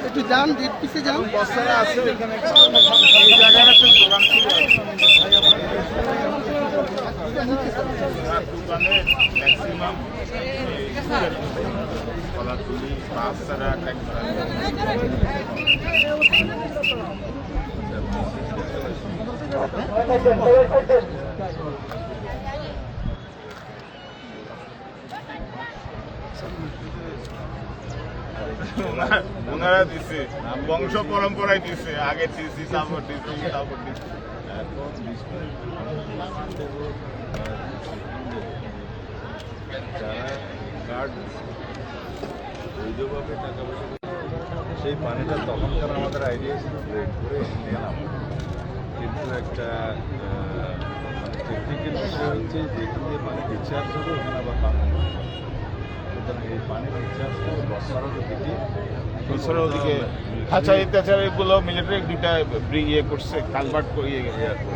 একটু যান, পিছে যান। বস্তারা আছে এখানে, এই জায়গায় একটা দোকান ছিল, দোকানে ম্যাক্সিমাম কলাতুলি বাচ্চারা ওনারা দিছে, বংশ পরম্পরায় দিছে, আগে দিছি সাপোর্ট দিছি সাপোর্ট দিছি। যারা কার্ড বৈধভাবে টাকা পয়সা, সেই পানিটা তখনকার আমাদের আইডিয়া ছিল ব্রেক করে নিলাম, কিন্তু একটা টেকনিক্যাল বিষয় হচ্ছে যেখান দিয়ে পানি রিচার্জ হবে ওখানে আবার পানি, সুতরাং এই পানি রিচার্জ করে বছরের ওদিকে হ্যাচারি ট্যাচারিগুলো মিলিটারি দুইটা ইয়ে করছে, কালভার্ট করিয়ে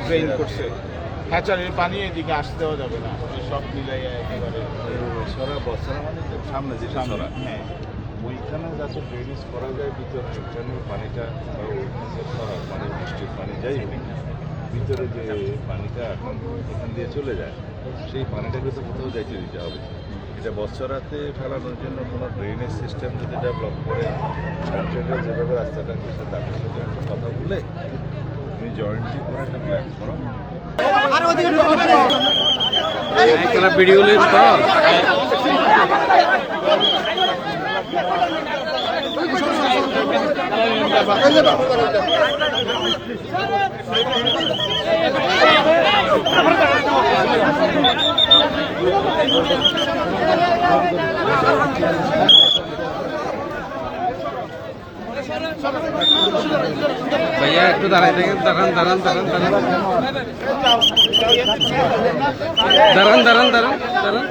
ড্রেন করছে, হ্যাচারির পানি এদিকে আসতে দেওয়া যাবে না, সব মিলাইয়া একেবারে সরা বছরা মানে সামনে যেটা সরা, হ্যাঁ ওইখানে যাতে ড্রেনেজ করা যায় ভিতরে, ওইখানে পানিটা বা ওইখানে সরা মানে বৃষ্টির পানি যাই হোক, ভিতরে যে পানিটা এখন এখান দিয়ে চলে যায়, সেই পানিটাকে তো কোথাও যাইতে দিতে হবে। এটা বছরাতে ফেলানোর জন্য কোনো ড্রেনেজ সিস্টেম যদি ডেভেলপ করে, কন্ট্রাক্টর যেভাবে রাস্তাটা করছে তাদের সাথে একটা কথা বলে তুমি জয়েন্টলি করে একটা প্ল্যান করো। ভিডিও भैया एक तो दारान दारान दारान दारान दारान दारान दारान दारान दारान